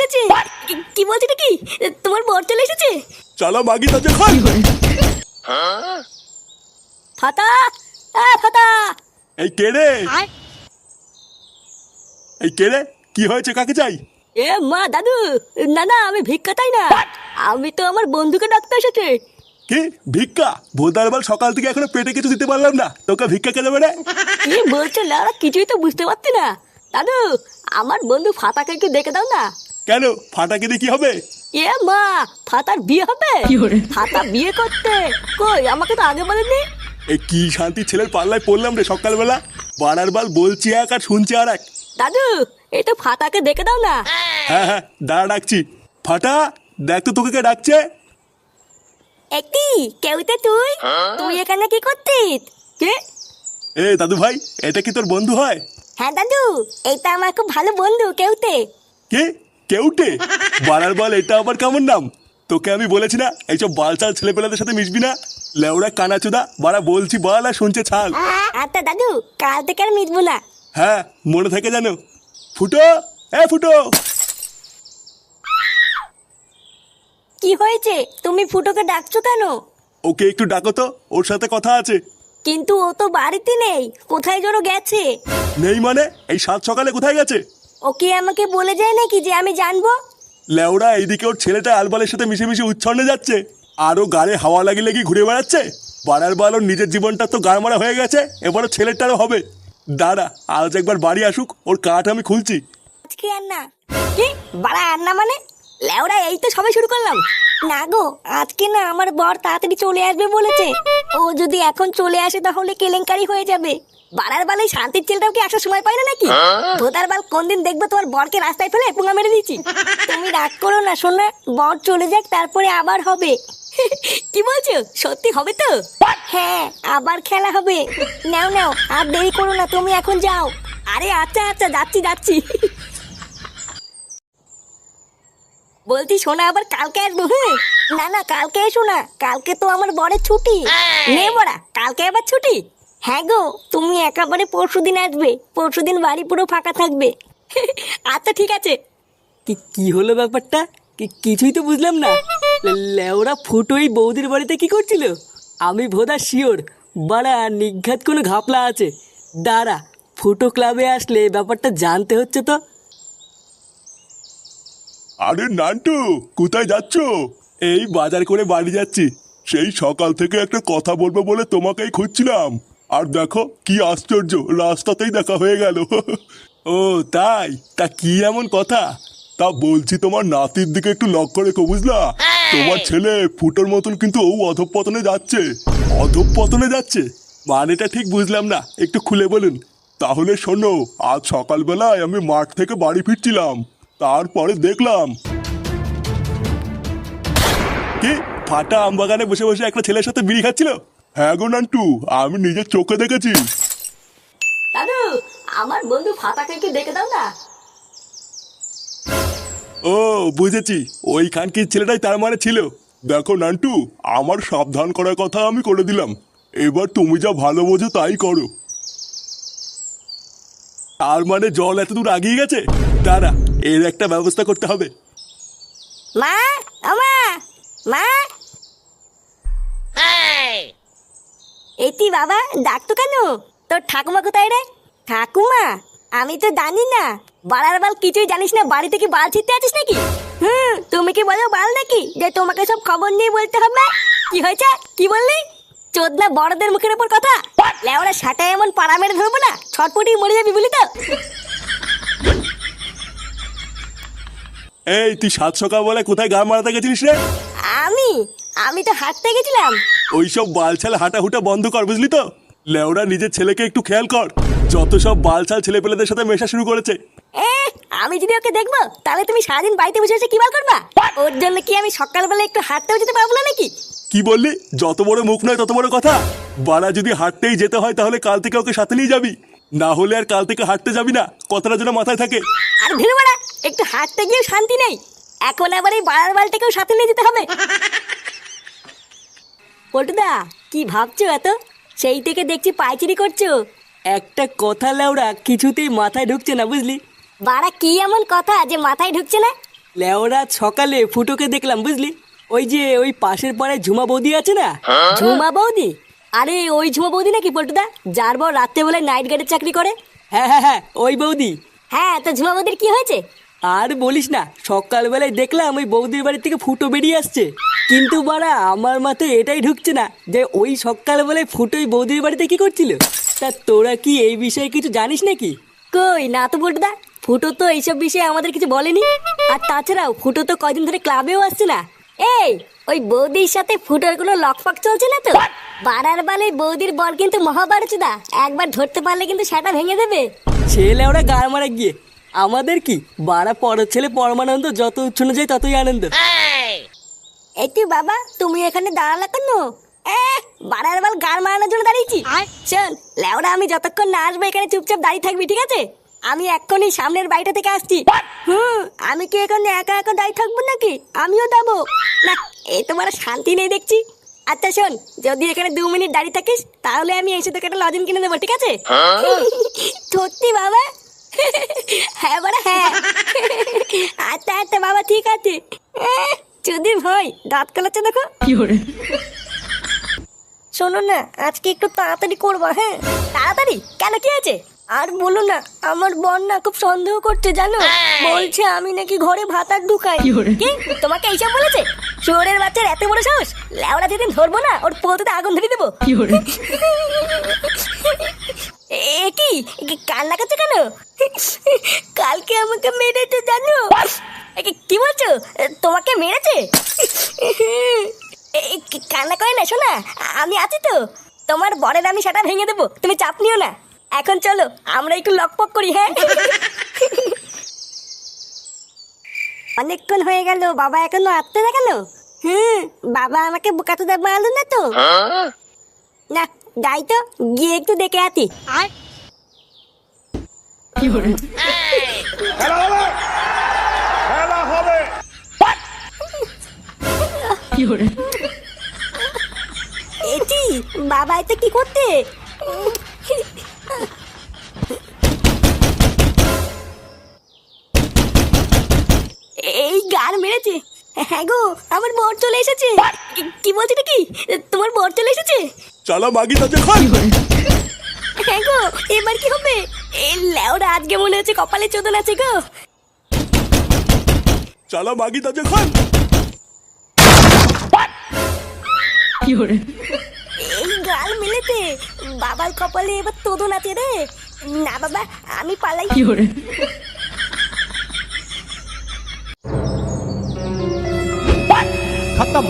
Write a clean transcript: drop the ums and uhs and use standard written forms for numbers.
এসেছে। কি বলছিস কি? তোমার বর চলে এসেছে? চলো মাগি তাজে খাই। ফাতা, ফাতা। এই কে রে? এই কে রে? কি হয়েছে? কাকে চাই? এ মা দাদু, না না আমি ভিক্ষা চাই না, আমি তো আমার বন্ধুকে ডাকতে এসেছি। কি ভিক্ষা? ভোদার বল সকাল থেকে এখনো পেটে কিছু দিতে পারলাম না, তোকে ভিক্ষা কে দেবে রে? কি বলছো লাউরা? কিছুই তো বুঝতে পারছি না। দাদু, আমার বন্ধু ফাতাকে একটু দেখে দাও না। কেন? ফাটাকে দিয়ে কি হবে? এ মা, ফাতার বিয়ে হবে? ফাতা বিয়ে করতে? কই, আমাকে তো আগে বলেনি। এই কি শান্তি ছেলের পাল্লায় পড়লাম রে সকালবেলা। বানার বাল বলছি এক আর শুনছি আর এক। দাদু, এই তো ফাতাকে দেখে দাও না। হ্যাঁ হ্যাঁ দাঁড়া ডাকছি। ফাটা, দেখ তো তোকে কে ডাকছে। একটি কেউতে তুই তুই এখানে কি করতিস? কে? এ দাদু ভাই, এটা কি তোর বন্ধু হয়? হ্যাঁ দাদু, এইটা আমার খুব ভালো বন্ধু কেউতে। কে? কেউটে? বানার বল এটা আবার কেমন নাম? তোকে আমি বলেছি না এইসব বালচাল ছেলেপেলাদের সাথে মিশবি না। লেওড়া কানাচুদা, বাড়া বলছি বল আর শুনছে ছাল। আচ্ছা দাদু, কাল থেকে আর মিটবো না। হ্যাঁ মনে থাকে জানো। ফুটো, এ ফুটো। কি হয়েছে? তুমি ফুটোকে ডাকছো কেন? ওকে একটু ডাকো তো, ওর সাথে কথা আছে। কিন্তু ও তো বাড়িতে নেই, কোথায় যেন গেছে। নেই মানে? এই সাত সকালে কোথায় গেছে? ও কি আমাকে বলে যায় নাকি যে আমি জানবো? লেওড়া এইদিকে ওর ছেলেটা আলবালের সাথে মিশে মিশে উচ্ছন্নে যাচ্ছে, আরো গায়ে হাওয়া লাগিয়ে লেগে ঘুরে বেড়াচ্ছে। বাড়ার বাল ওর নিজের জীবনটা তো গাড় মারা হয়ে গেছে, এবারও ছেলেটারও হবে। দাঁড়া, আজ একবার বাড়ি আসুক, ওর কাঠ আমি খুলছি। আজকে আর না। কি বাড়া আর না মানে? লেওড়া এই তো সবে শুরু করলাম। না গো, আজকে না, আমার বর তাড়াতাড়ি চলে আসবে বলেছে। ও যদি এখন চলে আসে তাহলে কেলেঙ্কারি হয়ে যাবে। বাড়ার বালে শান্তির ছেলেটাও কি আসার সময় পাই না নাকি? ভোদার বাল কোনদিন দেখবো তোমার বরকে রাস্তায় ফেলে পুঙ্গা মেরে দিচ্ছি। তুমি রাগ করো না শোনা, বর চলে যাক তারপরে আবার হবে। কি বলছো? সত্যি হবে তো? হ্যাঁ, আবার খেলা হবে। নাও নাও, আর দেরি করো না, তুমি এখন যাও। আরে আচ্ছা আচ্ছা, যাচ্ছি যাচ্ছি। বলছি শোনা, আবার কালকে আসবো। হ্যাঁ, না না কালকে এসো না, কালকে তো আমার বরের ছুটি। নে বড়া, কালকে আবার ছুটি? হ্যাঁ গো, তুমি একেবারে পরশুদিন আসবে, পরশুদিন বাড়ি পুরো ফাঁকা থাকবে। আচ্ছা ঠিক আছে। কি হলো ব্যাপারটা? কিছুই তো বুঝলাম না। লেওরা ফুটোই বৌদির বাড়িতে কি করছিল? আমি ভোদা শিওর বাড়া নিঘাত কোনো ঘাপলা আছে। দাঁড়া, ফুটো ক্লাবে আসলে ব্যাপারটা জানতে হচ্ছে তো। আরে নান্টু, কোথায় যাচ্ছ? এই বাজার করে বাড়ি যাচ্ছি। সেই সকাল থেকে একটা কথা বলবো বলে তোমাকেই খুঁজছিলাম। আর দেখো কি আশ্চর্য, রাস্তাতেই দেখা হয়ে গেল। ও তাই? তা কি এমন কথা? তা বলছি তোমার নাতির দিকে একটু লক্ষ্য রেখো, বুঝলা? তোমার ছেলে ফুটোর মতন কিন্তু ও অধঃপতনে যাচ্ছে। অধঃপতনে যাচ্ছে মানেটা ঠিক বুঝলাম না, একটু খুলে বলুন। তাহলে শোনো, আজ সকালবেলায় আমি মাঠ থেকে বাড়ি ফিরছিলাম, তারপরে দেখলাম কি ফাটা আমবাগানে বসে বসে একটা ছেলের সাথে বিড়ি খাচ্ছিল। হ্যাঁ গো নান্টু, আমি নিজের চোখে দেখেছি। দাদু, আমার বন্ধু ফাতাকে একটু দেখে দাও না। ও বুঝেছি, ওইখানকার ছেলেটাই তার মানে ছিল। দেখো নান্টু, আমার সাবধান করার কথা আমি করে দিলাম, এবার তুমি যা ভালো বোঝো তাই করো। তার মানে জল এত দূর আগিয়ে গেছে? দাঁড়া, এর একটা ব্যবস্থা করতে হবে। মা, আমা, মা। এটি বাবা, ডাকতো কেন? তোর ঠাকুমা কোথায় রে? ঠাকুমা? আমি তো জানি না। বাড়ার বাল কিছুই জানিস না, বাড়ি থেকে বাল ছিটতে আছিস নাকি? তুমি কি বলো বাল নাকি যে তোমাকে সব খবর নিয়ে বলতে হবে? কি হয়েছে? কি বললি? চোদনা বড়দের মুখের উপর কথা। লেওরা সাটায় এমন পাড়া মেরে ধরবো না, ছটপটি মরে যাবি বলি তো। এই তুই সাত সকাল বলে কোথায় গা মারাতে গেছিলিস রে? আমি আমি তো হাঁটতে গেছিলাম। ওইসব বালছাল হাঁটাহুটা বন্ধ কর, বুঝলি তো? লেওরা নিজের ছেলেকে একটু খেয়াল কর, যত সব বালছাল ছেলেপেলেদের সাথে মেশা শুরু করেছে। এ, আমি যদি ওকে দেখবো তাহলে তুমি সারাদিন বাড়িতে বসে বসে কি বার করবা? ওর জন্য কি আমি সকালবেলা একটু হাঁটতেও যেতে পারবো না নাকি? কি বললি? যত বড় মুখ নয় তত বড় কথা। বাড়া যদি হাঁটতেই যেতে হয় তাহলে কাল থেকে ওকে সাথে নিয়ে যাবি, না হলে আর কাল থেকে হাঁটতে যাবি না, কথাটা যেন মাথায় থাকে। আর ভেবে বাড়া, একটু হাঁটতে গিয়েও শান্তি নেই, এখন আবার এই বাড়ার বালটাকেও সাথে নিয়ে যেতে হবে। পল্টুদা, কি ভাবছো এত? সেই থেকে দেখছি পাইচিরি করছো। একটা কথা লেওরা কিছুতেই মাথায় ঢুকছে না, বুঝলি? বাড়া কি এমন কথা যে মাথায় ঢুকছে না? লেওরা সকালে ফুটোকে দেখলাম বুঝলি, ওই যে ওই পাশের পাড়ায় ঝুমা বৌদি আছে না। ঝুমা বৌদি? আরে ওই ঝুমা বৌদি নাকি পল্টুদা, যার বর রাত্রেবেলায় নাইট গার্ডের চাকরি করে? হ্যাঁ হ্যাঁ হ্যাঁ, ওই বৌদি। হ্যাঁ, তো ঝুমা বৌদির কি হয়েছে? আর বলিস না, সকালবেলায় দেখলাম ওই বৌদির বাড়ি থেকে ফুটো বেরিয়ে আসছে, কিন্তু বাড়া আমার মাথায় এটাই ঢুকছে না যে ওই সকালবেলায় ফুটো ওই বৌদির বাড়িতে কি করছিল। তা তোরা কি এই বিষয়ে কিছু জানিস নাকি? কই না তো পল্টুদা, ফুটো তো এইসব বিষয়ে আমাদের কিছু বলেনি। আর তাছাড়াও ফুটো তো কয়দিন ধরে ক্লাবেও আসছে না। এই, ওই বৌদির সাথে ফুটোর কোনো লকফক চলছে না তো? বাড়ার বালে বৌদির বর কিন্তু মহাভারতদা, একবার ধরতে পারলে কিন্তু সেটা ভেঙে দেবে। ছেলে ওরা গাড় মারা গিয়ে আমাদের কি, বাড়া পরের ছেলে পরমানন্দ, যত উচ্ছন্ন যায় ততই আনন্দ। এই তুই বাবা, তুমি এখানে দাঁড়ালে কেন? বাড়ার বাল গাড় মারানোর জন্য দাঁড়িয়েছি? শোন লেওরা, আমি যতক্ষণ না আসবো এখানে চুপচাপ দাঁড়িয়ে থাকবি, ঠিক আছে? আমি এক্ষুনি সামনের বাড়িটা থেকে আসছি। আমি কি এখানে একা একা দাঁড়িয়ে থাকবো নাকি? আমিও যাবো না, এই তোমার শান্তি নেই দেখছি। আচ্ছা শোন, যদি এখানে 2 মিনিট দাঁড়িয়ে থাকিস তাহলে আমি এসে তোকে একটা লজেন কিনে দেবো, ঠিক আছে? সত্যি বাবা? হ্যাঁ বাড়া হ্যাঁ। আচ্ছা আচ্ছা বাবা, ঠিক আছে। যদি ভয় দাঁত কালাচ্ছে দেখো। শোনো না, আজকে একটু তাড়াতাড়ি করবা। হ্যাঁ তাড়াতাড়ি কেন, কি আছে? আর বলো না, আমার বোন না খুব সন্দেহ করছে জানো, বলছে আমি নাকি ঘরে ভাতার ঢুকাই। কি তোমাকে এইসব বলেছে? শহরের বাচ্চার এত বড় সাহস! লেওড়া যেদিন ধরবো না, ওর পোলতে আগুন ধরে দেবো। এ কি কান্না করছে কেন? কালকে আমাকে মেরেছে জানো। কি বলছো? তোমাকে মেরেছে? কান্না করে না শোনা, আমি আছি তো। তোমার বরের আমি সেটা ভেঙে দেবো, তুমি চাপ নিও না। এখন চলো আমরা একটু লকপক করি। হ্যাঁ, অনেকক্ষণ হয়ে গেল, বাবা এখনো আসতে না কেন? বাবা আমাকে বোকাতে দেবো আলু না তো। না যাই তো, গিয়ে একটু দেখে আতি। এটি বাবা এটা কি করতে? এই গান মেরেছে। হ্যাঁ গো, আমার বর চলে এসেছে। কি বলছি নাকি, তোমার বর চলে এসেছে? চালা মাগি তাজে খান। হ্যাঁ গো, এবার কি হবে? এই লেওরা আজকে মনে হচ্ছে কপালে চোদন আছে গো। চালা মাগি তাজে খান। এই গাল মেলেছে, বাবার কপালে এবার তোদন আছে রে। না বাবা, আমি পালাই। खत्म